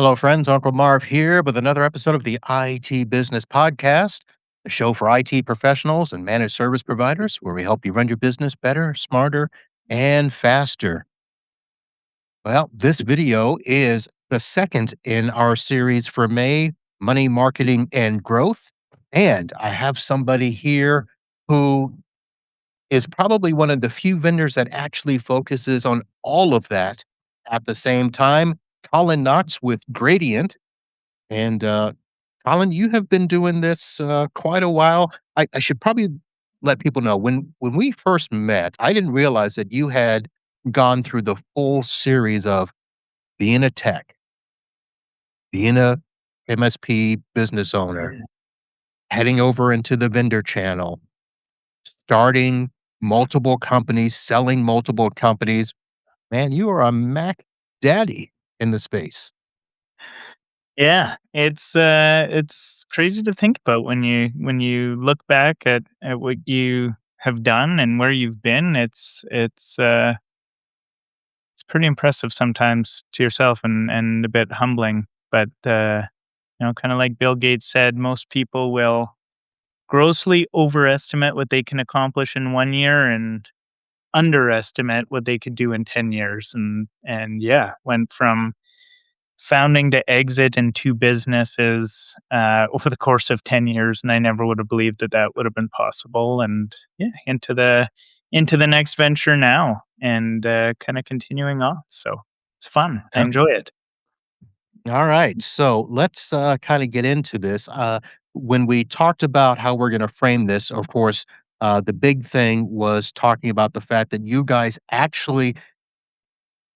Hello, friends. Uncle Marv here with another episode of the IT Business Podcast, the show for IT professionals and managed service providers, where we help you run your business better, smarter, and faster. Well, this video is the second in our series for May Money, Marketing, and Growth. And I have somebody here who is probably one of the few vendors that actually focuses on all of that at the same time. Colin Knox with Gradient. And, Colin, you have been doing this, quite a while. I should probably let people know when we first met, I didn't realize that you had gone through the full series of being a tech, being a MSP business owner, heading over into the vendor channel, starting multiple companies, selling multiple companies. Man, you are a Mac daddy in the space. Yeah, it's crazy to think about when you look back at what you have done and where you've been. It's pretty impressive sometimes to yourself and a bit humbling. But kind of like Bill Gates said, most people will grossly overestimate what they can accomplish in 1 year and underestimate what they could do in 10 years. And yeah, went from founding to exit in 2 businesses, over the course of 10 years, and I never would have believed that that would have been possible, and, yeah, into the next venture now and, kinda continuing on, so it's fun. I enjoy it. All right. So let's kind of get into this. When we talked about how we're going to frame this, of course, the big thing was talking about the fact that you guys actually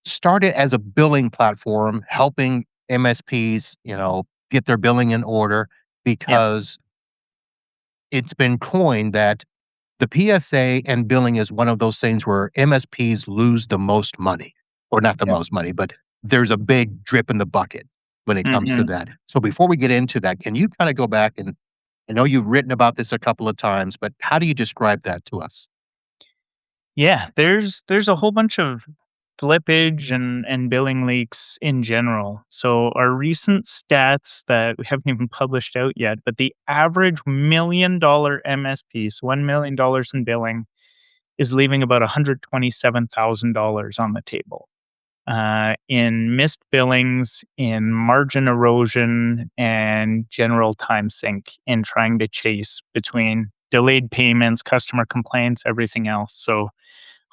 started as a billing platform, helping MSPs, get their billing in order Yep, because it's been coined that the PSA and billing is one of those things where MSPs lose the most money, or not the yep. most money, but there's a big drip in the bucket when it comes to Mhm. that. So before we get into that, can you kind of go back and I know you've written about this a couple of times, but how do you describe that to us? Yeah, there's a whole bunch of flippage and billing leaks in general. So our recent stats that we haven't even published out yet, but the average $1 million MSP, so $1 million in billing, is leaving about $127,000 on the table. In missed billings, in margin erosion, and general time sink in trying to chase between delayed payments, customer complaints, everything else. So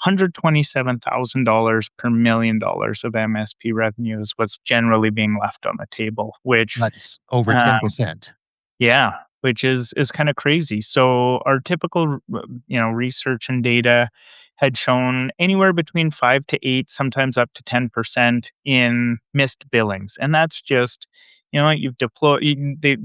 $127,000 per $1 million of MSP revenue is what's generally being left on the table, which, That's over uh, 10%. yeah, which is kind of crazy. So our typical, research and data had shown anywhere between 5 to 8, sometimes up to 10% in missed billings, and that's just, you've deployed. The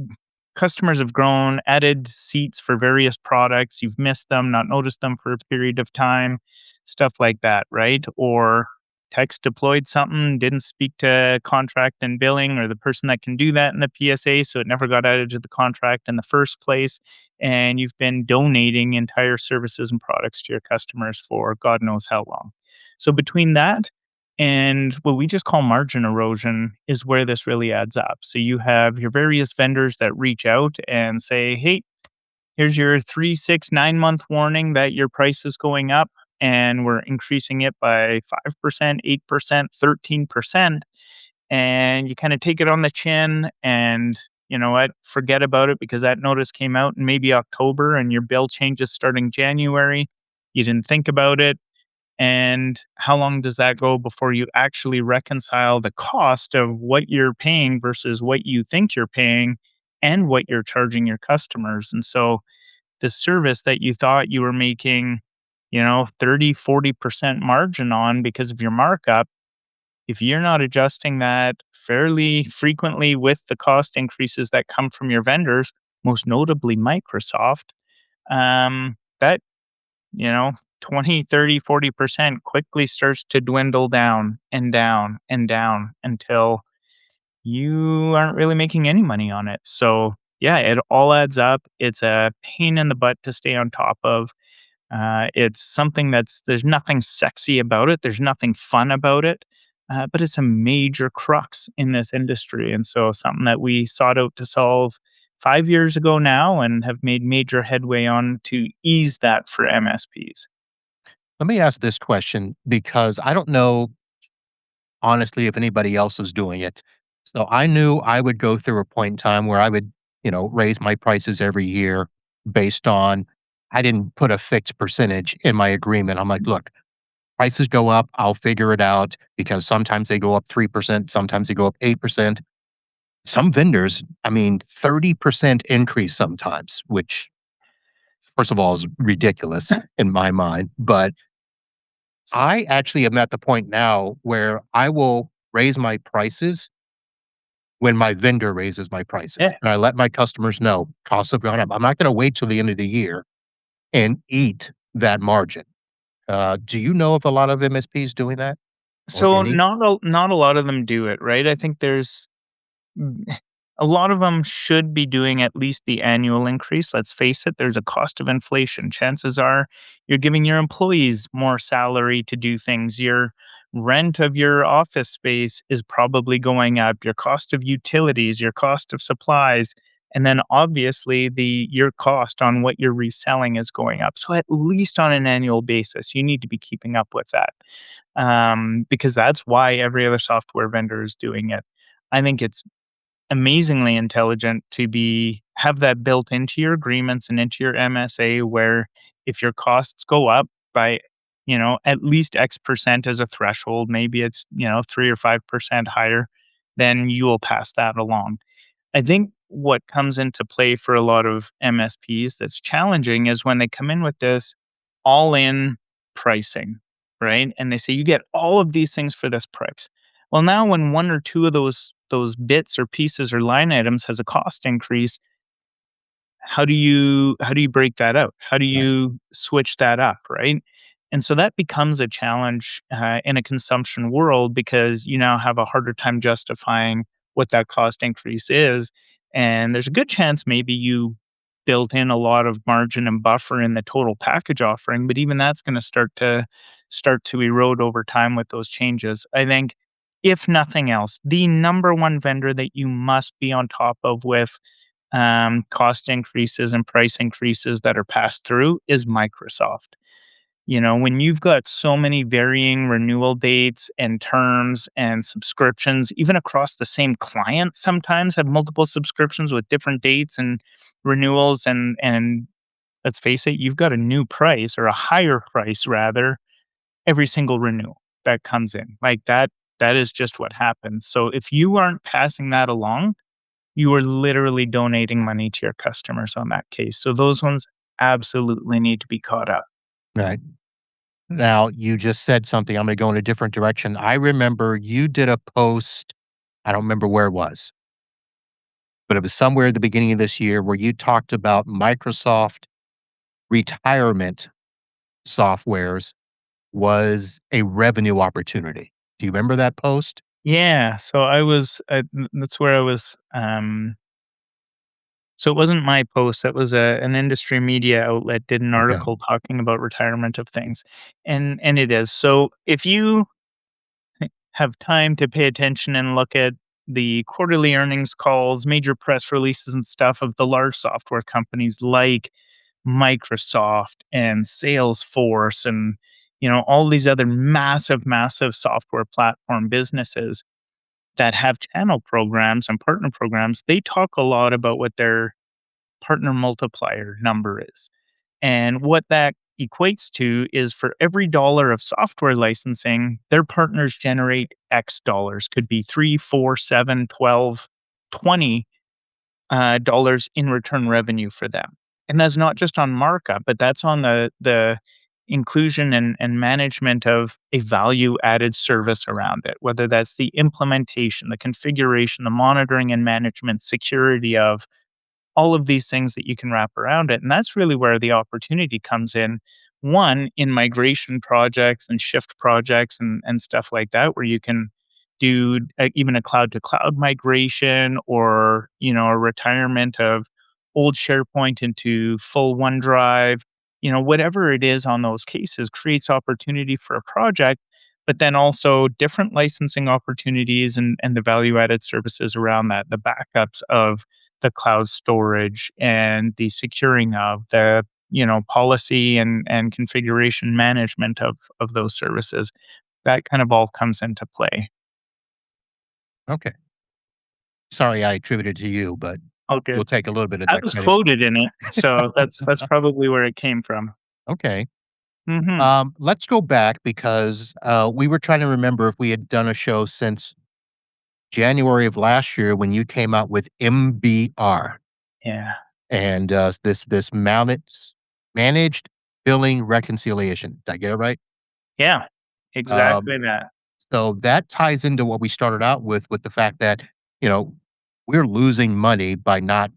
customers have grown, added seats for various products. You've missed them, not noticed them for a period of time, stuff like that, right? Or text deployed something, didn't speak to contract and billing or the person that can do that in the PSA, so it never got added to the contract in the first place. And you've been donating entire services and products to your customers for God knows how long. So between that and what we just call margin erosion is where this really adds up. So you have your various vendors that reach out and say, hey, here's your 3, 6, 9 month warning that your price is going up and we're increasing it by 5%, 8%, 13%. And you kind of take it on the chin and you know what, forget about it because that notice came out in maybe October and your bill changes starting January. You didn't think about it. And how long does that go before you actually reconcile the cost of what you're paying versus what you think you're paying and what you're charging your customers? And so the service that you thought you were making, 30, 40% margin on because of your markup, if you're not adjusting that fairly frequently with the cost increases that come from your vendors, most notably Microsoft, that, you know, 20, 30, 40% quickly starts to dwindle down and down and down until you aren't really making any money on it. So, yeah, it all adds up. It's a pain in the butt to stay on top of. It's something there's nothing sexy about it. There's nothing fun about it. but it's a major crux in this industry. And so, something that we sought out to solve 5 years ago now and have made major headway on to ease that for MSPs. Let me ask this question because I don't know honestly if anybody else is doing it. So I knew I would go through a point in time where I would, raise my prices every year based on I didn't put a fixed percentage in my agreement. I'm like, look, prices go up, I'll figure it out because sometimes they go up 3%, sometimes they go up 8%. Some vendors, I mean, 30% increase sometimes, which first of all is ridiculous in my mind. But I actually am at the point now where I will raise my prices when my vendor raises my prices. Yeah. And I let my customers know costs have gone up. I'm not going to wait till the end of the year and eat that margin. Do you know of a lot of MSPs doing that or So any? not a lot of them do it, right? I think there's Mm, a lot of them should be doing at least the annual increase. Let's face it, there's a cost of inflation. Chances are you're giving your employees more salary to do things. Your rent of your office space is probably going up, your cost of utilities, your cost of supplies, and then obviously the your cost on what you're reselling is going up. So at least on an annual basis, you need to be keeping up with that. Because that's why every other software vendor is doing it. I think it's amazingly intelligent to be have that built into your agreements and into your MSA where if your costs go up by, at least X percent as a threshold, maybe it's, 3 or 5% higher, then you will pass that along. I think what comes into play for a lot of MSPs that's challenging is when they come in with this all in pricing, right? And they say you get all of these things for this price. Well, now when one or two of those bits or pieces or line items has a cost increase, how do you break that out? How do Right. you switch that up, right? And so that becomes a challenge in a consumption world because you now have a harder time justifying what that cost increase is, and there's a good chance maybe you built in a lot of margin and buffer in the total package offering, but even that's going to start to erode over time with those changes. I think if nothing else, the number one vendor that you must be on top of with cost increases and price increases that are passed through is Microsoft. When you've got so many varying renewal dates and terms and subscriptions, even across the same client, sometimes have multiple subscriptions with different dates and renewals. And let's face it, you've got a new price or a higher price rather every single renewal that comes in. Like that is just what happens. So if you aren't passing that along, you are literally donating money to your customers on that case. So those ones absolutely need to be caught up. Right. Now, you just said something. I'm going to go in a different direction. I remember you did a post. I don't remember where it was, but it was somewhere at the beginning of this year where you talked about Microsoft retirement softwares was a revenue opportunity. Do you remember that post? Yeah, so that's where I was, so it wasn't my post, that was an industry media outlet did an Okay. article talking about retirement of things, and it is. So if you have time to pay attention and look at the quarterly earnings calls, major press releases and stuff of the large software companies like Microsoft and Salesforce and all these other massive software platform businesses that have channel programs and partner programs, they talk a lot about what their partner multiplier number is. And what that equates to is for every dollar of software licensing, their partners generate X dollars, could be 3, 4, 7, 12, 20 dollars in return revenue for them. And that's not just on markup, but that's on the inclusion and management of a value added service around it, whether that's the implementation, the configuration, the monitoring and management, security of all of these things that you can wrap around it. And that's really where the opportunity comes in. One, in migration projects and shift projects and stuff like that, where you can do even a cloud to cloud migration or, a retirement of old SharePoint into full OneDrive, whatever it is on those cases creates opportunity for a project. but then also different licensing opportunities and the value added services around that, the backups of the cloud storage and the securing of the policy and configuration management of those services. That kind of all comes into play. Okay. Sorry I attributed to you, but Oh, you'll good. take a little bit of I that was credit. quoted in it, so that's probably where it came from. Okay. Mhm. Let's go back because we were trying to remember if we had done a show since January of last year when you came out with MBR Yeah. and this managed billing reconciliation. Did I get it right? Yeah. Um, Exactly that. so that ties into what we started out with the fact that you know we're losing money by not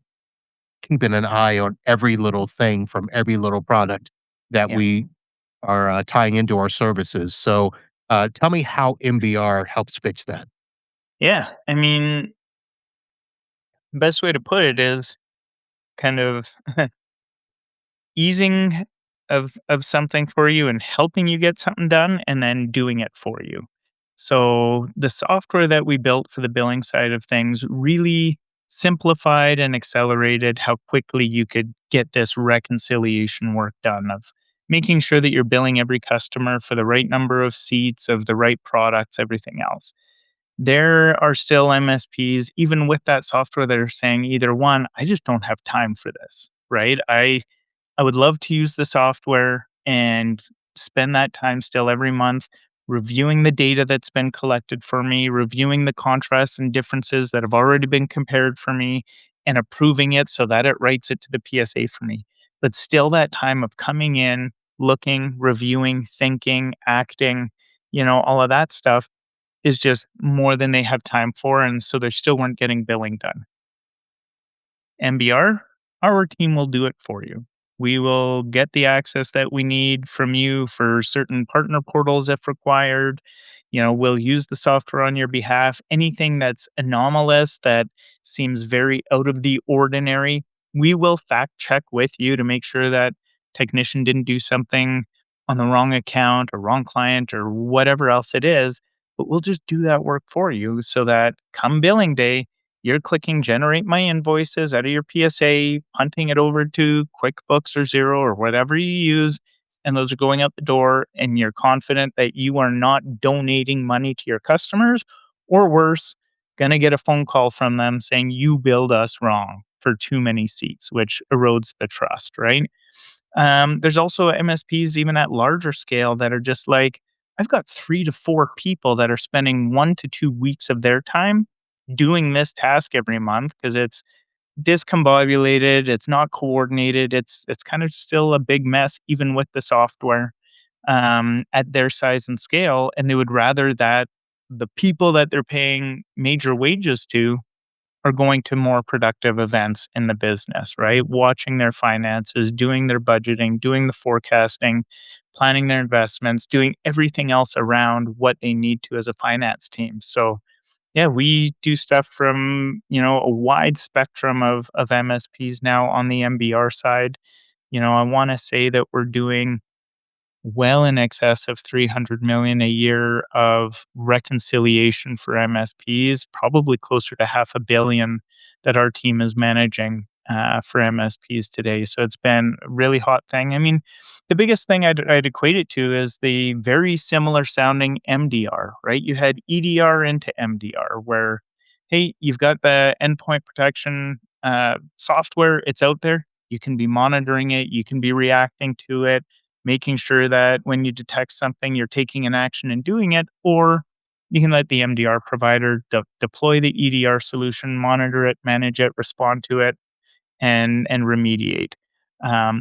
keeping an eye on every little thing from every little product that Yeah. we are tying into our services. So, tell me how MBR helps fix that. Yeah. I mean, best way to put it is kind of easing of something for you and helping you get something done and then doing it for you. So the software that we built for the billing side of things really simplified and accelerated how quickly you could get this reconciliation work done of making sure that you're billing every customer for the right number of seats of the right products, everything else. There are still MSPs, even with that software, that are saying either one, I just don't have time for this, right? I would love to use the software and spend that time still every month reviewing the data that's been collected for me, reviewing the contrasts and differences that have already been compared for me, and approving it so that it writes it to the PSA for me. But still, that time of coming in, looking, reviewing, thinking, acting, all of that stuff is just more than they have time for. And so they still weren't getting billing done. MBR, our team will do it for you. We will get the access that we need from you for certain partner portals if required. We'll use the software on your behalf. Anything that's anomalous that seems very out of the ordinary, we will fact check with you to make sure that technician didn't do something on the wrong account or wrong client or whatever else it is. But we'll just do that work for you so that come billing day, you're clicking generate my invoices out of your PSA, punting it over to QuickBooks or Xero or whatever you use, and those are going out the door. And you're confident that you are not donating money to your customers, or worse, going to get a phone call from them saying you billed us wrong for too many seats, which erodes the trust, right? There's also MSPs, even at larger scale, that are just like, I've got 3 to 4 people that are spending 1 to 2 weeks of their time doing this task every month because it's discombobulated, it's not coordinated, it's kind of still a big mess, even with the software at their size and scale. And they would rather that the people that they're paying major wages to are going to more productive events in the business, right? Watching their finances, doing their budgeting, doing the forecasting, planning their investments, doing everything else around what they need to as a finance team. So, yeah, we do stuff from, a wide spectrum of MSPs now on the MBR side. I want to say that we're doing well in excess of 300 million a year of reconciliation for MSPs, probably closer to half a billion that our team is managing for MSPs today. So it's been a really hot thing. I mean, the biggest thing I'd equate it to is the very similar sounding MDR, right? You had EDR into MDR, where, hey, you've got the endpoint protection software, it's out there. You can be monitoring it, you can be reacting to it, making sure that when you detect something, you're taking an action and doing it, or you can let the MDR provider deploy the EDR solution, monitor it, manage it, respond to it, and remediate.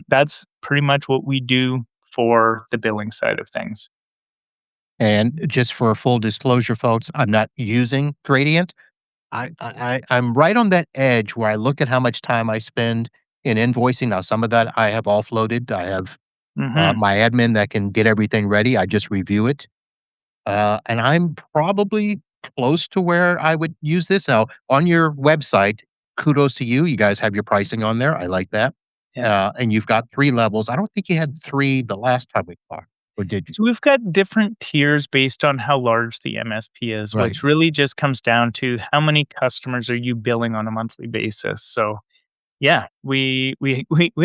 That's pretty much what we do for the billing side of things. And just for full disclosure, folks, I'm not using Gradient. I'm right on that edge where I look at how much time I spend in invoicing. Now, some of that I have offloaded. I have Hmm. my admin that can get everything ready. I just review it. And I'm probably close to where I would use this. Now, on your website, kudos to you. You guys have your pricing on there. I like that. Yeah. And you've got 3 levels. I don't think you had 3 the last time we talked. or did you? So we've got different tiers based on how large the MSP is, Right. which really just comes down to how many customers are you billing on a monthly basis. So yeah, we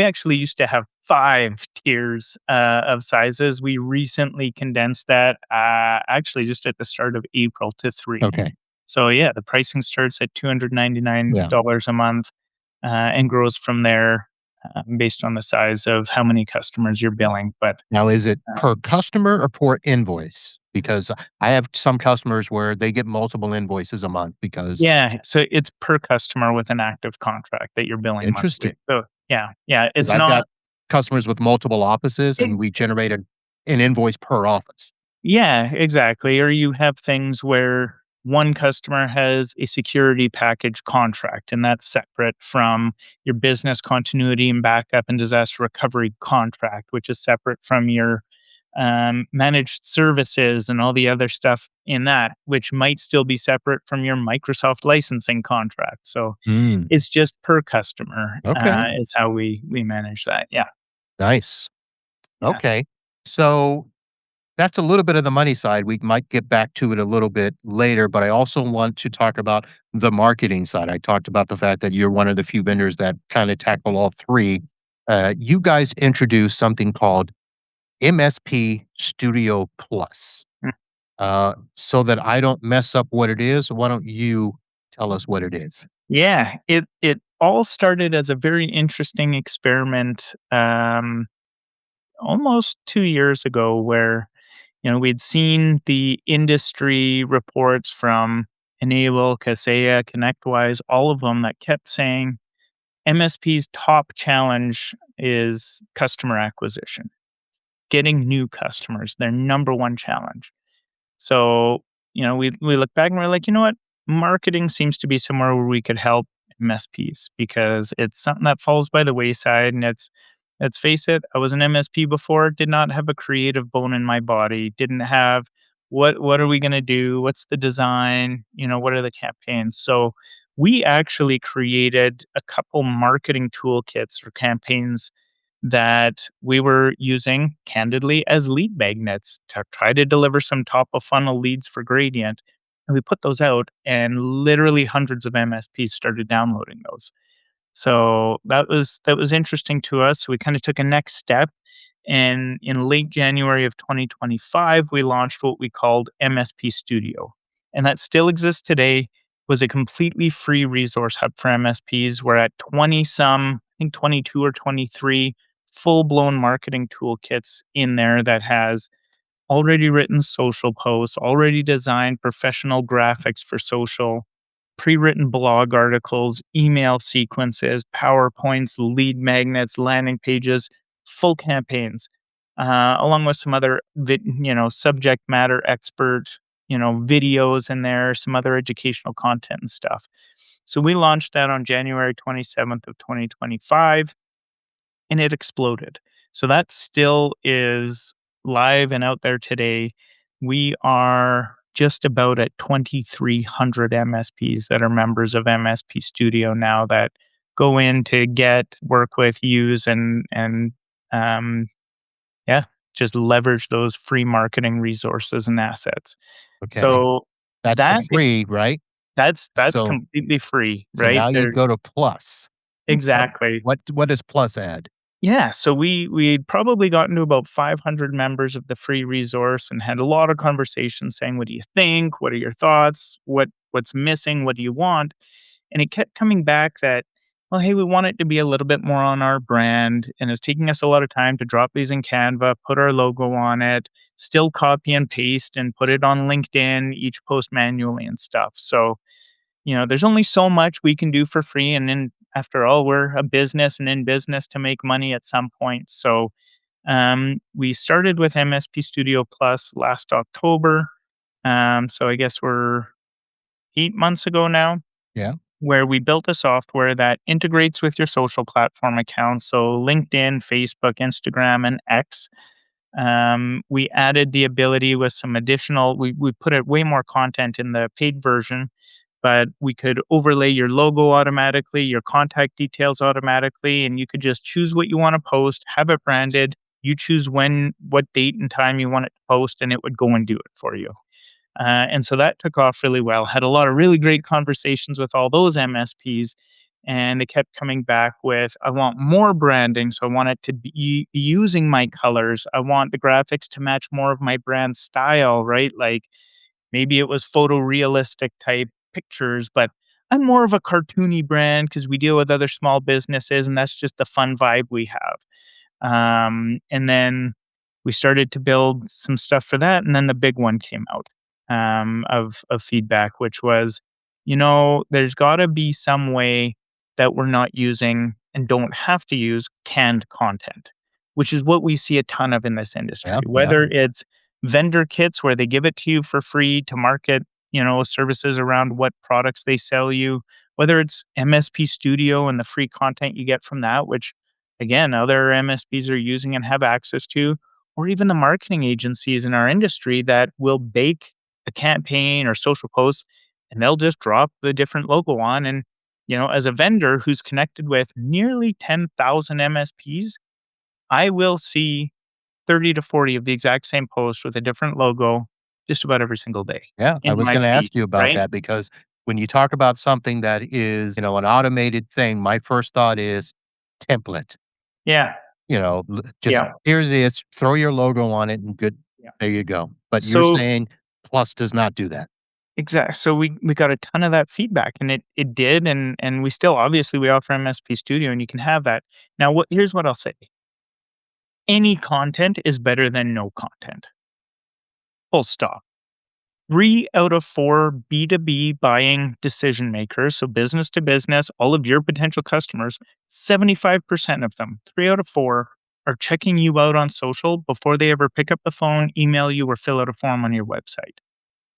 actually used to have 5 tiers, of sizes. We recently condensed that, actually just at the start of April to 3. Okay. So, yeah, the pricing starts at Yeah. $299 a month, and grows from there, based on the size of how many customers you're billing, but, Now, is it per um customer or per invoice? Because I have some customers where they get multiple invoices a month because yeah, so it's per customer with an active contract that you're billing monthly. interesting. So, yeah, Because it's I've not got customers with multiple offices it and we generate an invoice per office. Yeah, exactly. Or you have things where one customer has a security package contract, and that's separate from your business continuity and backup and disaster recovery contract, which is separate from your managed services and all the other stuff in that, which might still be separate from your Microsoft licensing contract. So Mm, it's just per customer, okay. is how we manage that. Yeah, Nice. yeah, Okay. So that's a little bit of the money side. We might get back to it a little bit later, but I also want to talk about the marketing side. I talked about the fact that you're one of the few vendors that kind of tackle all three. You guys introduced something called MSP Studio Plus. mm, So that I don't mess up what it is, why don't you tell us what it is? yeah. It all started as a very interesting experiment. Almost 2 years ago where, we'd seen the industry reports from Enable, Kaseya, ConnectWise, all of them that kept saying MSP's top challenge is customer acquisition, getting new customers, their number one challenge. So, we look back and we're like, you know what? Marketing seems to be somewhere where we could help MSPs because it's something that falls by the wayside. And let's face it, I was an MSP before, did not have a creative bone in my body, didn't have what are we gonna do? What's the design? What are the campaigns? So we actually created a couple marketing toolkits or campaigns that we were using candidly as lead magnets to try to deliver some top of funnel leads for Gradient. And we put those out, and literally hundreds of MSPs started downloading those. So that was interesting to us. We kind of took a next step, and in late January of 2025, we launched what we called MSP Studio, and that still exists today. Was a completely free resource hub for MSPs. We're at 20 some, I think 22 or 23 full blown marketing toolkits in there that has already written social posts, already designed professional graphics for social, pre-written blog articles, email sequences, PowerPoints, lead magnets, landing pages, full campaigns, along with some other, subject matter expert, videos in there, some other educational content and stuff. So we launched that on January 27th of 2025 and it exploded. So that still is live and out there today. We are just about at 2,300 MSPs that are members of MSP Studio now that go in to get, work with, use, and um, yeah, just leverage those free marketing resources and assets. Okay. So That's the that free, right? that's So completely free, so right? now you There go to plus. So exactly. what does plus add? Yeah, so we'd probably gotten to about 500 members of the free resource and had a lot of conversations saying, "What do you think? What are your thoughts? What's missing? What do you want?" And it kept coming back that, well, hey, we want it to be a little bit more on our brand, and it's taking us a lot of time to drop these in Canva, put our logo on it, still copy and paste and put it on LinkedIn, each post manually and stuff. So there's only so much we can do for free. And then after all, we're a business and in business to make money at some point. So we started with MSP Studio Plus last October. So I guess we're 8 months ago now, Yeah. where we built a software that integrates with your social platform accounts. So LinkedIn, Facebook, Instagram, and X. We added the ability with some additional, we put it way more content in the paid version, but we could overlay your logo automatically, your contact details automatically, and you could just choose what you want to post, have it branded. You choose what date and time you want it to post, and it would go and do it for you. And so that took off really well. Had a lot of really great conversations with all those MSPs, and they kept coming back with, I want more branding. So I want it to be using my colors. I want the graphics to match more of my brand style, right? Like maybe it was photorealistic type pictures, but I'm more of a cartoony brand because we deal with other small businesses, and that's just the fun vibe we have. And then we started to build some stuff for that, and then the big one came out of feedback, which was, there's got to be some way that we're not using and don't have to use canned content, which is what we see a ton of in this industry. Yep, yep. Whether it's vendor kits where they give it to you for free to market, services around what products they sell you, whether it's MSP Studio and the free content you get from that, which again, other MSPs are using and have access to, or even the marketing agencies in our industry that will bake a campaign or social post and they'll just drop the different logo on. And, as a vendor who's connected with nearly 10,000 MSPs, I will see 30 to 40 of the exact same post with a different logo just about every single day Yeah, I in was my gonna feed, ask you about right? that because when you talk about something that is, an automated thing, my first thought is template. Yeah. Just Yeah. here it is, throw your logo on it and good, Yeah. there you go. But you're So saying Plus does not do that. exactly. So we got a ton of that feedback, and it did, and we still obviously we offer MSP Studio, and you can have that. Now, here's what I'll say: any content is better than no content. Full stop. 3 out of 4 B2B buying decision makers, so business to business, all of your potential customers, 75% of them, 3 out of 4, are checking you out on social before they ever pick up the phone, email you, or fill out a form on your website.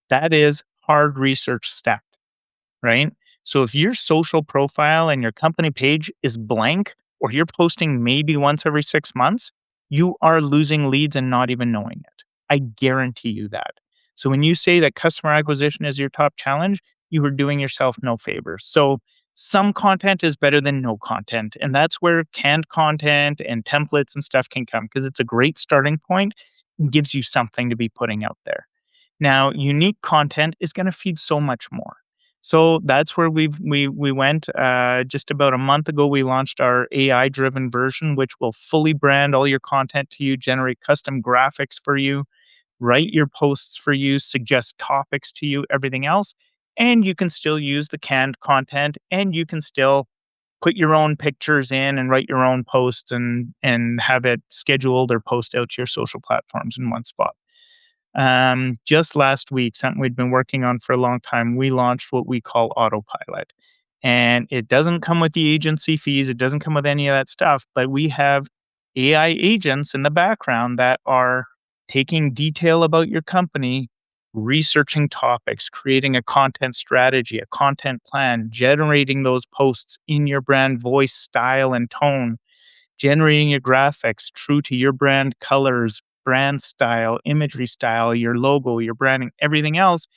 That is hard research stat. Right? So if your social profile and your company page is blank, or you're posting maybe once every 6 months, you are losing leads and not even knowing it. I guarantee you that. So when you say that customer acquisition is your top challenge, you are doing yourself no favors. So some content is better than no content. And that's where canned content and templates and stuff can come because it's a great starting point and gives you something to be putting out there. Now, unique content is going to feed so much more. So that's where we went. Just about a month ago, we launched our AI driven version, which will fully brand all your content to you, generate custom graphics for you, write your posts for you, suggest topics to you, everything else. And you can still use the canned content, and you can still put your own pictures in and write your own posts and have it scheduled or post out to your social platforms in one spot. Just last week, something we'd been working on for a long time, we launched what we call autopilot. And it doesn't come with the agency fees, it doesn't come with any of that stuff, but we have AI agents in the background that are taking detail about your company, researching topics, creating a content strategy, a content plan, generating those posts in your brand voice, style, and tone, generating your graphics true to your brand colors, brand style, imagery style, your logo, your branding, everything else.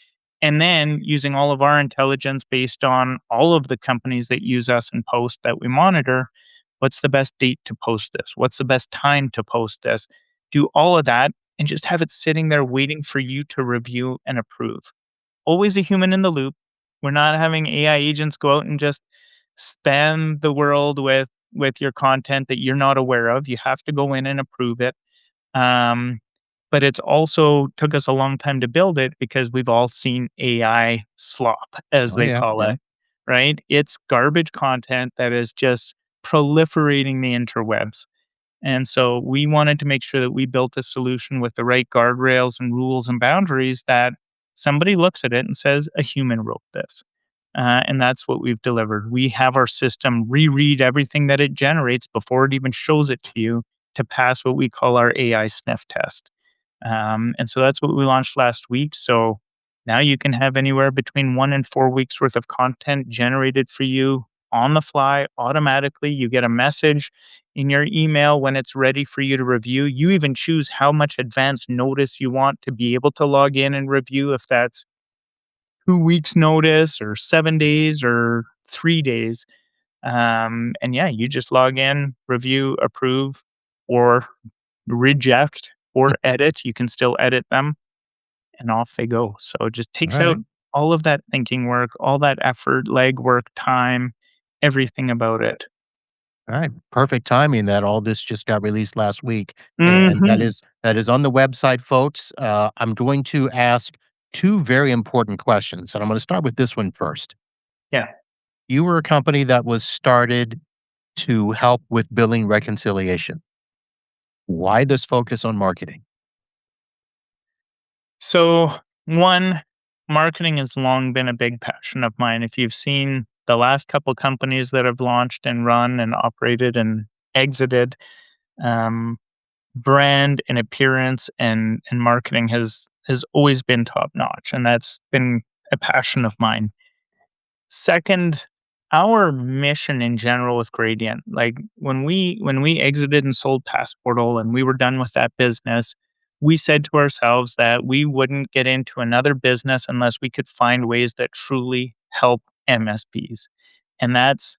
And then using all of our intelligence based on all of the companies that use us and post that we monitor. What's the best date to post this? What's the best time to post this? Do all of that and just have it sitting there waiting for you to review and approve. Always a human in the loop. We're not having AI agents go out and just spam the world with your content that you're not aware of. You have to go in and approve it. Um, but it's also took us a long time to build it because we've all seen AI slop, as Oh, they yeah, call yeah. it, right? It's garbage content that is just proliferating the interwebs. And so we wanted to make sure that we built a solution with the right guardrails and rules and boundaries that somebody looks at it and says, a human wrote this. And that's what we've delivered. We have our system reread everything that it generates before it even shows it to you to pass what we call our AI sniff test. And so that's what we launched last week. So now you can have anywhere between 1 and 4 weeks worth of content generated for you on the fly automatically. You get a message in your email when it's ready for you to review. You even choose how much advance notice you want to be able to log in and review, if that's 2 weeks notice or 7 days or 3 days. And yeah, you just log in, review, approve, or reject or edit. You can still edit them and off they go. So it just All takes out right. all of that thinking work, all that effort, legwork, time, everything about it. All right. Perfect timing that all this just got released last week. And Mhm. that is on the website, folks. I'm going to ask two very important questions. And I'm going to start with this one first. Yeah. You were a company that was started to help with billing reconciliation. Why this focus on marketing? So, one, marketing has long been a big passion of mine. If you've seen the last couple companies that have launched and run and operated and exited, um, brand and appearance and marketing has always been top notch, and that's been a passion of mine. Second, our mission in general with Gradient, like when we exited and sold Passportal and we were done with that business, we said to ourselves that we wouldn't get into another business unless we could find ways that truly help MSPs. And that's,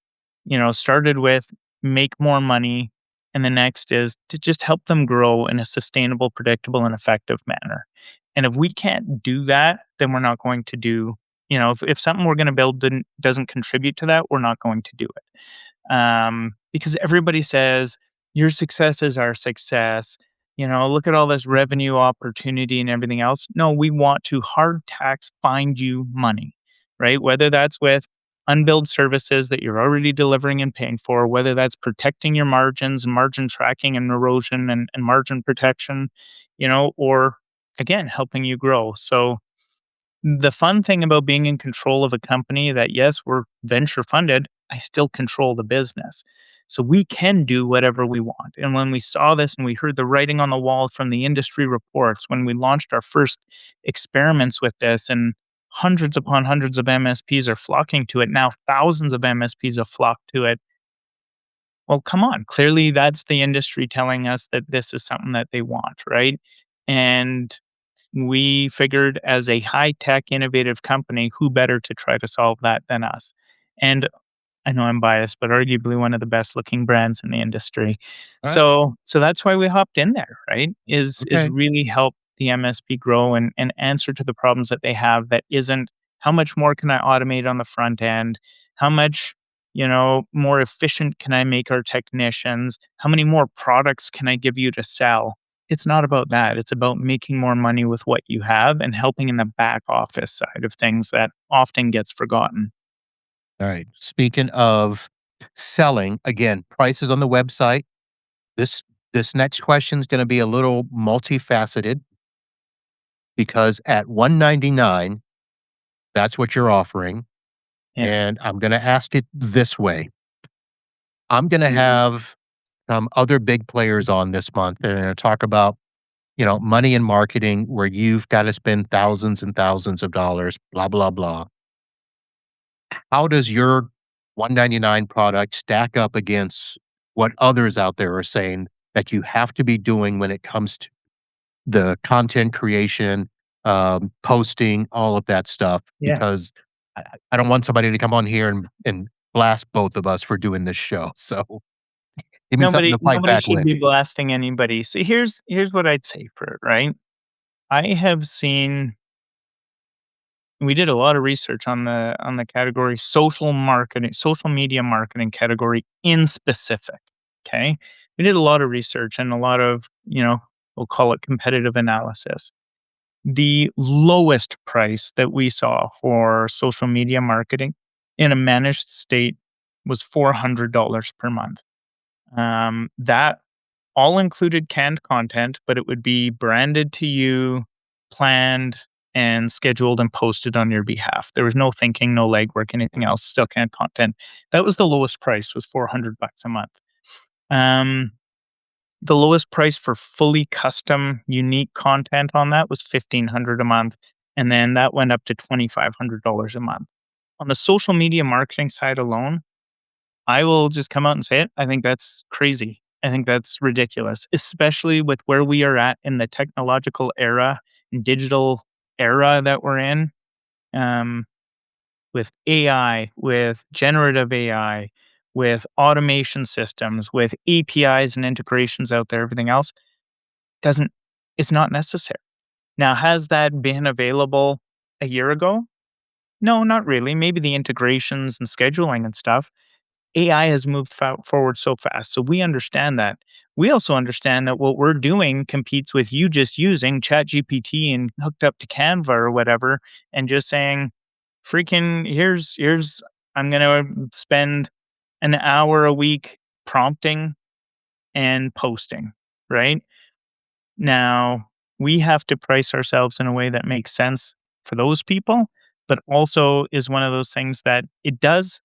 started with make more money. And the next is to just help them grow in a sustainable, predictable, and effective manner. And if we can't do that, then we're not going to do, if something we're going to build doesn't contribute to that, we're not going to do it. Because everybody says your success is our success. Look at all this revenue opportunity and everything else. No, we want to hard tax find you money, right? Whether that's with unbilled services that you're already delivering and paying for, whether that's protecting your margins and margin tracking and erosion and margin protection, or again, helping you grow. So, the fun thing about being in control of a company that, yes, we're venture funded, I still control the business. So we can do whatever we want. And when we saw this and we heard the writing on the wall from the industry reports, when we launched our first experiments with this, and hundreds upon hundreds of MSPs are flocking to it, now thousands of MSPs have flocked to it. Well, come on. Clearly, that's the industry telling us that this is something that they want, right? And we figured as a high tech innovative company, who better to try to solve that than us? And I know I'm biased, but arguably one of the best looking brands in the industry. All right. So that's why we hopped in there, right? Is Okay. really help the MSP grow and answer to the problems that they have that isn't how much more can I automate on the front end? How much, more efficient can I make our technicians? How many more products can I give you to sell? It's not about that. It's about making more money with what you have and helping in the back office side of things that often gets forgotten. All right. Speaking of selling, again, prices on the website. This this next question is going to be a little multifaceted because at 199, that's what you're offering. Yeah. And I'm going to ask it this way. I'm going to have some other big players on this month and talk about, money in marketing where you've got to spend thousands and thousands of dollars, blah, blah, blah. How does your 199 product stack up against what others out there are saying that you have to be doing when it comes to the content creation, posting, all of that stuff? Yeah. Because I don't want somebody to come on here and blast both of us for doing this show. So give me something Nobody to fight nobody back should with. be blasting anybody. So here's what I'd say for it, right? I have seen we did a lot of research on the category social marketing, social media marketing category in specific. Okay. We did a lot of research and a lot of, we'll call it competitive analysis. The lowest price that we saw for social media marketing in a managed state was $400 per month. That all included canned content, but it would be branded to you, planned and scheduled and posted on your behalf. There was no thinking, no legwork, anything else, still canned content. That was the lowest price was 400 bucks a month. Um, the lowest price for fully custom unique content on that was 1500 a month. And then that went up to $2,500 a month. On the social media marketing side alone, I will just come out and say it. I think that's crazy. I think that's ridiculous, especially with where we are at in the technological era and digital era that we're in, um, with AI, with generative AI, with automation systems, with APIs and integrations out there, everything else. Doesn't It's not necessary. Now, has that been available a year ago? No, not really. Maybe the integrations and scheduling and stuff. AI has moved forward so fast. So we understand that. We also understand that what we're doing competes with you just using ChatGPT and hooked up to Canva or whatever and just saying, freaking, I'm going to spend an hour a week prompting and posting, right? Now, we have to price ourselves in a way that makes sense for those people, but also is one of those things that it does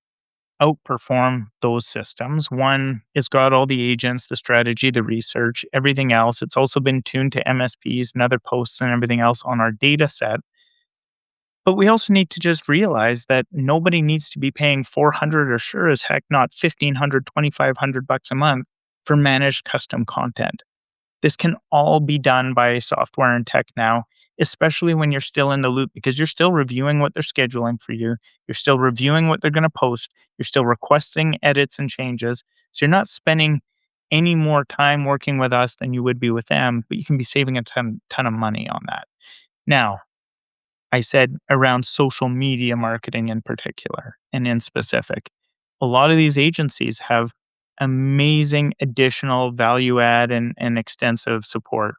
outperform those systems. One, it's got all the agents, the strategy, the research, everything else. It's also been tuned to MSPs and other posts and everything else on our data set. But we also need to just realize that nobody needs to be paying 400 or sure as heck not 1500, 2500 bucks a month for managed custom content. This can all be done by software and tech now, especially when you're still in the loop because you're still reviewing what they're scheduling for you. You're still reviewing what they're going to post. You're still requesting edits and changes. So you're not spending any more time working with us than you would be with them, but you can be saving a ton of money on that. Now, I said around social media marketing in particular and in specific. A lot of these agencies have amazing additional value add and extensive support,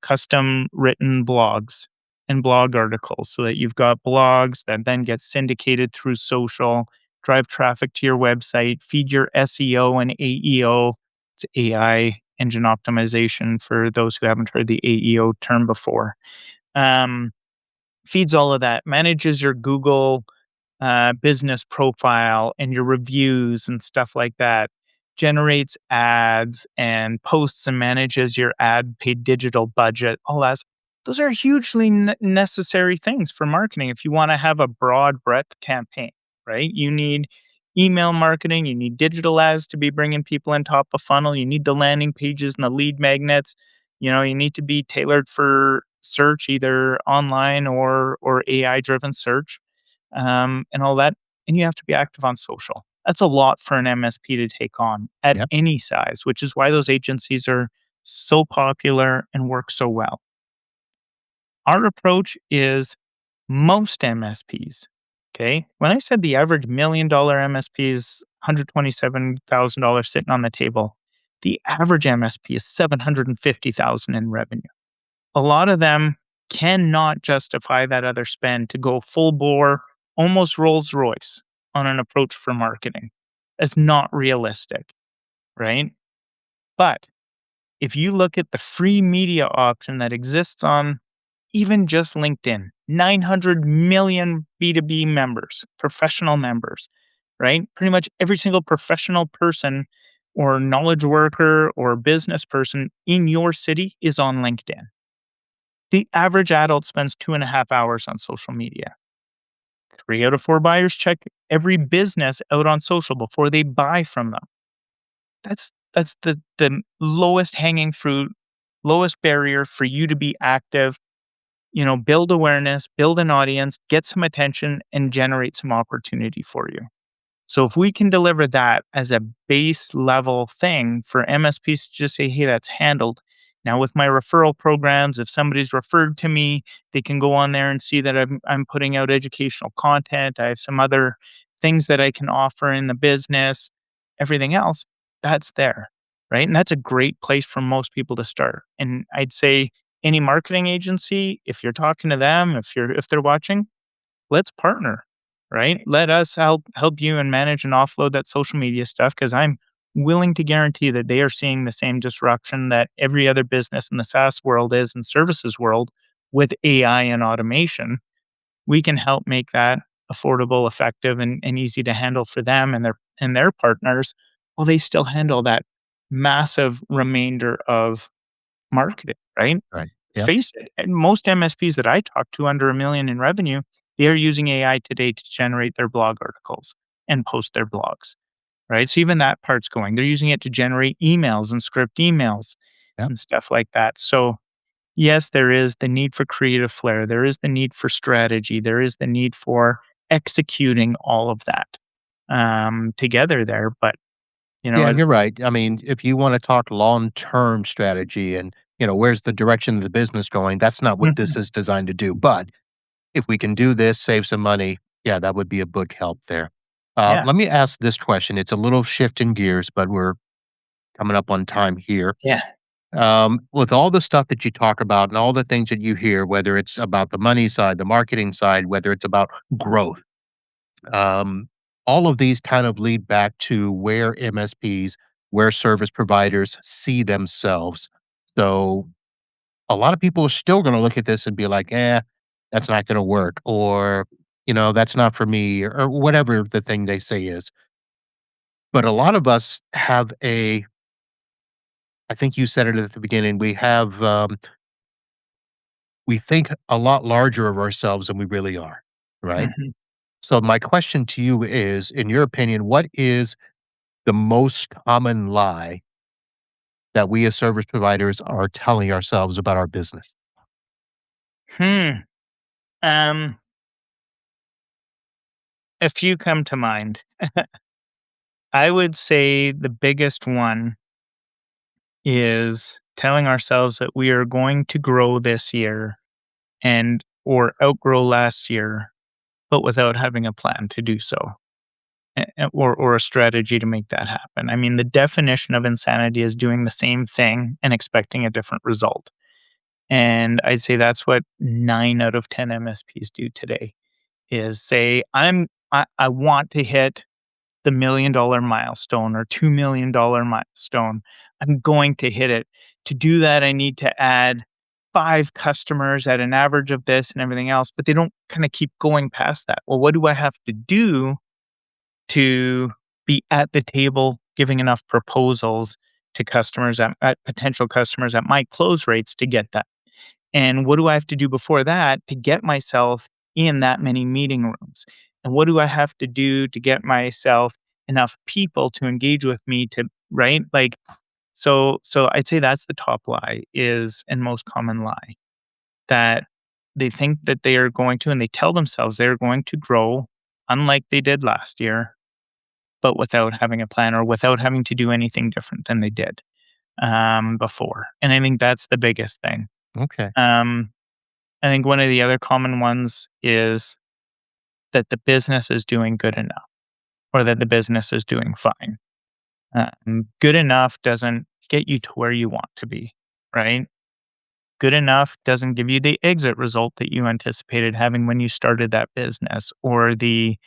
custom written blogs and blog articles so that you've got blogs that then get syndicated through social, drive traffic to your website, feed your SEO and AEO. It's AI engine optimization for those who haven't heard the AEO term before. Um, Feeds all of that, manages your Google business profile and your reviews and stuff like that, generates ads and posts and manages your ad paid digital budget, all that. Those are hugely necessary things for marketing if you want to have a broad breadth campaign, right? You need email marketing, you need digital ads to be bringing people in top of funnel, you need the landing pages and the lead magnets. You need to be tailored for search, either online or AI driven search, and all that. And you have to be active on social. That's a lot for an MSP to take on at Yep. any size, which is why those agencies are so popular and work so well. Our approach is most MSPs. Okay. When I said the average $1 million MSP is $127,000 sitting on the table, the average MSP is 750,000 in revenue. A lot of them cannot justify that other spend to go full bore, almost Rolls Royce on an approach for marketing. That's not realistic, right? But if you look at the free media option that exists on even just LinkedIn, 900 million B2B members, professional members, right? Pretty much every single professional person or knowledge worker or business person in your city is on LinkedIn. The average adult spends 2.5 hours on social media. 3 out of 4 buyers check every business out on social before they buy from them. That's the lowest hanging fruit, lowest barrier for you to be active, build awareness, build an audience, get some attention, and generate some opportunity for you. So if we can deliver that as a base level thing for MSPs to just say, hey, that's handled. Now with my referral programs, if somebody's referred to me, they can go on there and see that I'm putting out educational content. I have some other things that I can offer in the business, everything else, that's there. Right. And that's a great place for most people to start. And I'd say any marketing agency, if you're talking to them, if they're watching, let's partner, right? Let us help you and manage and offload that social media stuff because I'm willing to guarantee that they are seeing the same disruption that every other business in the SaaS world is and services world with AI and automation. We can help make that affordable, effective, and easy to handle for them and their partners while they still handle that massive remainder of marketing, right? Right. Let's Yep. face it, and most MSPs that I talk to under 1 million in revenue, they are using AI today to generate their blog articles and post their blogs, right? So even that part's going. They're using it to generate emails and script emails Yep. and stuff like that. So yes, there is the need for creative flair. There is the need for strategy. There is the need for executing all of that together there. But You know, Yeah, and you're it's right. I mean, if you wanna talk long-term strategy and, where's the direction of the business going, that's not what Mhm. this is designed to do, but if we can do this, save some money, yeah, that would be a big help there. Yeah, Let me ask this question. It's a little shift in gears, but we're coming up on time here. yeah. With all the stuff that you talk about and all the things that you hear, whether it's about the money side, the marketing side, whether it's about growth, um, all of these kind of lead back to where MSPs, where service providers see themselves. So a lot of people are still going to look at this and be like, that's not going to work, or, that's not for me, or whatever the thing they say is. But a lot of us have I think you said it at the beginning, we think a lot larger of ourselves than we really are, right? Mhm. So my question to you is, in your opinion, what is the most common lie that we as service providers are telling ourselves about our business? Hmm. Um, a few come to mind. I would say the biggest one is telling ourselves that we are going to grow this year and or outgrow last year, but without having a plan to do so. Or a strategy to make that happen. I mean, the definition of insanity is doing the same thing and expecting a different result. And I'd say that's what 9 out of 10 MSPs do today is say, I want to hit the $1,000,000 milestone or $2,000,000 milestone. I'm going to hit it. To do that, I need to add 5 customers at an average of this and everything else, but they don't kind of keep going past that. Well, what do I have to do to be at the table giving enough proposals to customers at potential customers at my close rates to get that? And what do I have to do before that to get myself in that many meeting rooms? And what do I have to do to get myself enough people to engage with me to right? Like so I'd say that's the top lie is and most common lie that they think that they are going to and they tell themselves they're going to grow unlike they did last year but without having a plan or without having to do anything different than they did, before, and I think that's the biggest thing. Okay. Um, I think one of the other common ones is that the business is doing good enough or that the business is doing fine. Good enough doesn't get you to where you want to be, right? Good enough doesn't give you the exit result that you anticipated having when you started that business or the,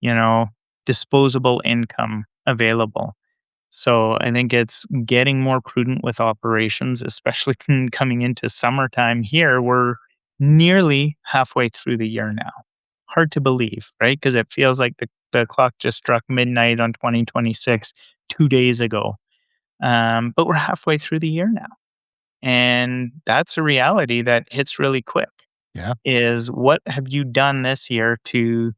you know, disposable income available. So I think it's getting more prudent with operations, especially coming into summertime here. We're nearly halfway through the year now. Hard to believe, right? Because it feels like the clock just struck midnight on 2026 2 days ago. But we're halfway through the year now. And that's a reality that hits really quick Yeah. is what have you done this year to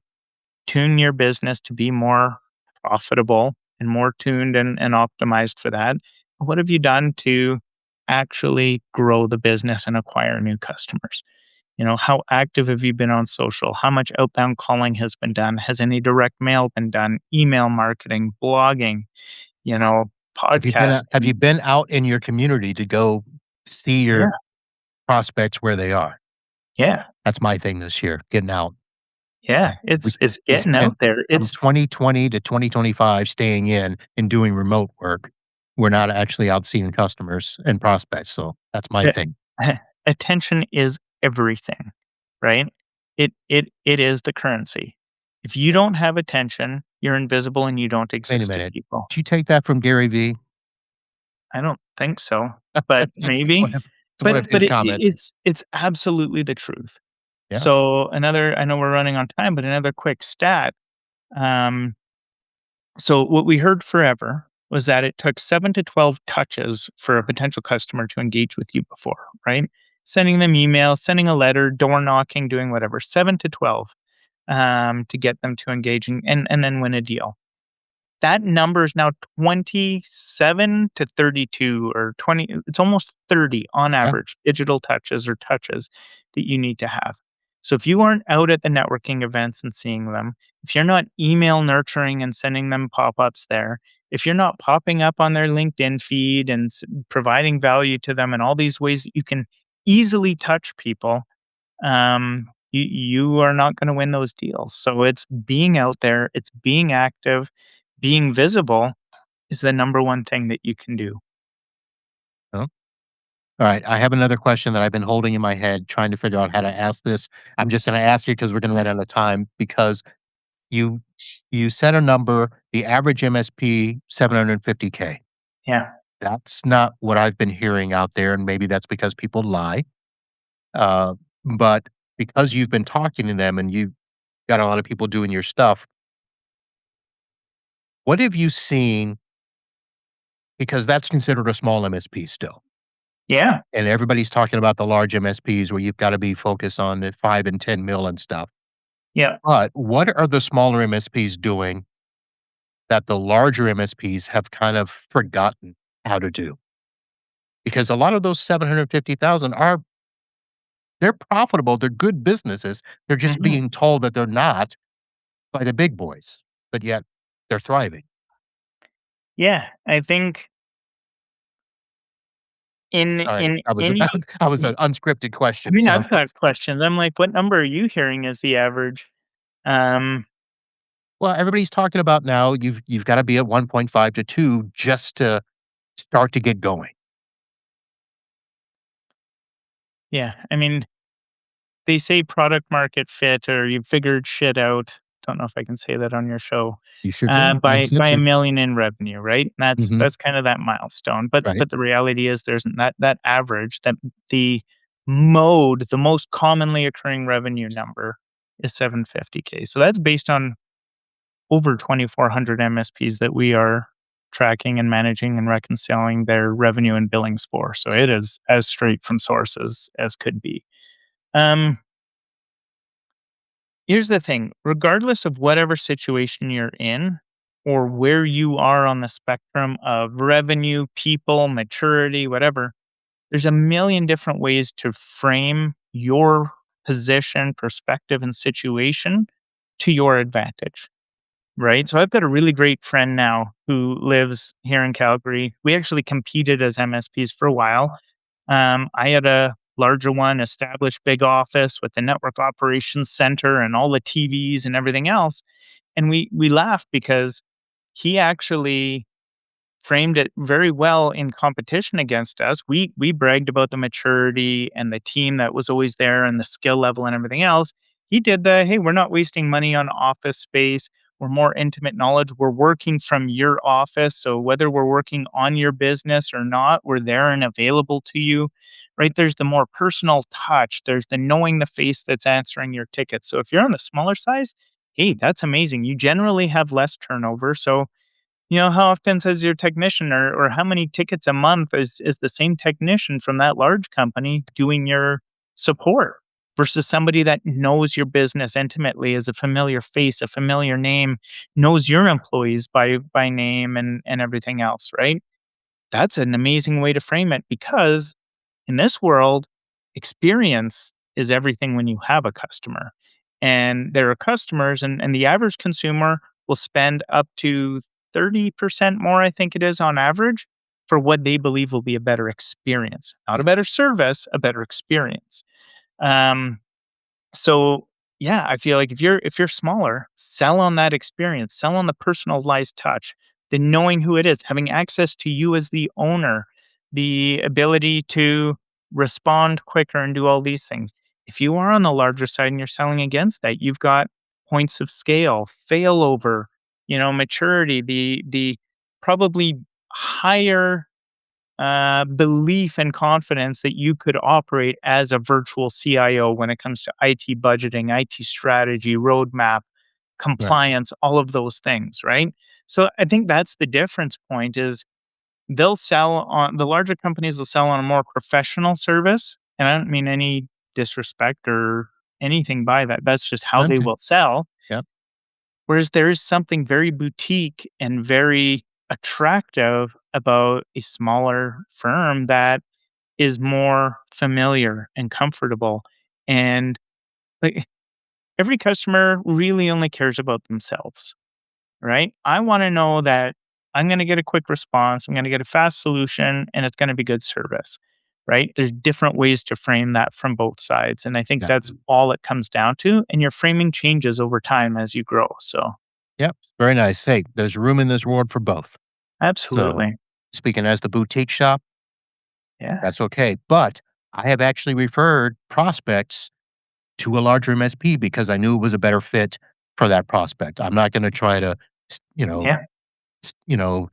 tune your business to be more profitable and more tuned and optimized for that? What have you done to actually grow the business and acquire new customers? You know, how active have you been on social? How much outbound calling has been done? Has any direct mail been done? Email marketing, blogging, you know, Have podcasting. you been out in your community to go see your Yeah, prospects where they are? yeah, That's my thing this year, getting out. yeah. We It's we getting spent out there. from It's 2020 to 2025 staying in and doing remote work. We're not actually out seeing customers and prospects, so that's my uh, thing. attention is everything, right? It is the currency. If you don't have attention, you're invisible and you don't Wait a exist to minute. people. Did you take that from Gary Vee? I don't think so, but It's one maybe. of his comments. It's absolutely the truth. Yeah. So another I know we're running on time, but another quick stat. Um, so what we heard forever was that it took 7 to 12 touches for a potential customer to engage with you before, right? Sending them emails, sending a letter, door knocking, doing whatever, 7 to 12 to get them to engaging and then win a deal. That number is now 27 to 32 or 20, it's almost 30 on Yeah. average, digital touches or touches that you need to have. So if you aren't out at the networking events and seeing them, if you're not email nurturing and sending them pop-ups there, if you're not popping up on their LinkedIn feed and providing value to them in all these ways that you can easily touch people, you are not going to win those deals. So it's being out there, it's being active, being visible is the number one thing that you can do. Huh? All right. I have another question that I've been holding in my head, trying to figure out how to ask this. I'm just going to ask you because we're going to run out of time because you you set a number, the average MSP 750K. Yeah. That's not what I've been hearing out there, and maybe that's because people lie. Uh, but because you've been talking to them and you've got a lot of people doing your stuff, what have you seen? Because that's considered a small MSP still. Yeah. And everybody's talking about the large MSPs where you've got to be focused on the 5 and 10 mil and stuff. Yeah. But what are the smaller MSPs doing that the larger MSPs have kind of forgotten how to do? Because a lot of those 750,000 are they're profitable, they're good businesses. They're just Mhm. being told that they're not by the big boys, but yet they're thriving. Yeah. I think in Sorry, in I was any that was an unscripted I question, mean, so I've got questions. I'm like, what number are you hearing as the average? Um, well, everybody's talking about now you've gotta be at 1.5 to 2 just to start to get going. yeah. I mean, they say product market fit or you figured shit out. Don't know if I can say that on your show. You sure can. I'm By a censored. million in revenue, right? Mhm. That's kind of that milestone. But Right. the reality is there's that average that the the most commonly occurring revenue number is 750K. So that's based on over 2,400 MSPs that we are tracking and managing and reconciling their revenue and billings for. So it is as straight from sources as could be. Um, Here's the thing, regardless of whatever situation you're in or where you are on the spectrum of revenue, people, maturity, whatever, there's a million different ways to frame your position, perspective, and situation to your advantage. Right. So I've got a really great friend now who lives here in Calgary. We actually competed as MSPs for a while. I had a larger one, established big office with the network operations center and all the TVs and everything else. And we laughed because he actually framed it very well in competition against us. We bragged about the maturity and the team that was always there and the skill level and everything else. He did the hey, we're not wasting money on office space. We're more intimate knowledge. We're working from your office. So whether we're working on your business or not, we're there and available to you. Right? There's the more personal touch. There's the knowing the face that's answering your ticket. So if you're on the smaller size, hey, that's amazing. You generally have less turnover. So how often says your technician or how many tickets a month is the same technician from that large company doing your support versus somebody that knows your business intimately, is a familiar face, a familiar name, knows your employees by name and everything else, right? That's an amazing way to frame it because in this world, experience is everything when you have a customer. And there are customers, and the average consumer will spend up to 30% more, I think it is on average, for what they believe will be a better experience. Not a better service, a better experience. Um, so yeah, I feel like if you're smaller, sell on that experience, sell on the personalized touch, the knowing who it is, having access to you as the owner, the ability to respond quicker and do all these things. If you are on the larger side and you're selling against that, you've got points of scale, failover, maturity, the probably higher belief and confidence that you could operate as a virtual CIO when it comes to IT budgeting, IT strategy, roadmap, Right. compliance, all of those things, right? So I think that's the difference point is they'll sell on the larger companies will sell on a more professional service. And I don't mean any disrespect or anything by that. That's just how they Okay. will sell. Yep. Whereas there is something very boutique and very attractive about a smaller firm that is more familiar and comfortable. And like every customer really only cares about themselves, right? I want to know that I'm going to get a quick response. I'm going to get a fast solution and it's going to be good service. Right. There's different ways to frame that from both sides. And I think Yeah. that's all it comes down to. And your framing changes over time as you grow. So, Yep. Very nice. Hey, there's room in this world for both. So, absolutely. speaking as the boutique shop, Yeah. that's okay. But I have actually referred prospects to a larger MSP because I knew it was a better fit for that prospect. I'm not going to try to, s- you know, Yeah. you know,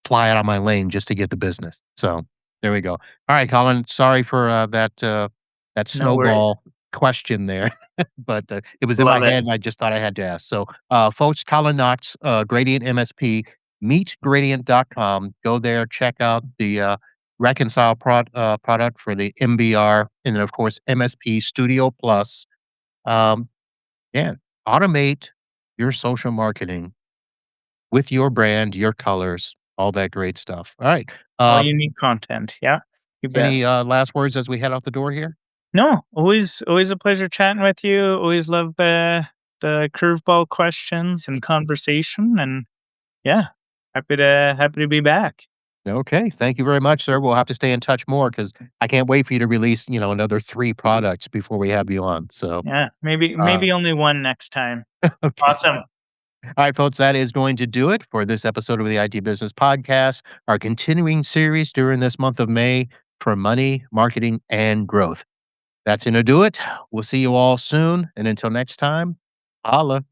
fly out of my lane just to get the business. So there we go. All right, Colin. Sorry for that No worries. snowball question there, but it was in my Love it. head, and I just thought I had to ask. So, folks, Colin Knox, Gradient MSP, meetgradient.com. Go there, check out the Reconcile product for the MBR, and then of course MSP Studio Plus. Um, yeah, automate your social marketing with your brand, your colors, all that great stuff. All right. All Uh, unique content. Yeah. You bet. any last words as we head out the door here? No, always a pleasure chatting with you. Always love the curveball questions and conversation, and yeah, happy to be back. Okay. Thank you very much, sir. We'll have to stay in touch more because I can't wait for you to release, another 3 products before we have you on. So, Yeah, maybe uh, maybe only one next time. okay. Awesome. All right, folks, that is going to do it for this episode of the IT Business Podcast, our continuing series during this month of May for money, marketing, and growth. That's going to do it. We'll see you all soon. And until next time, holla.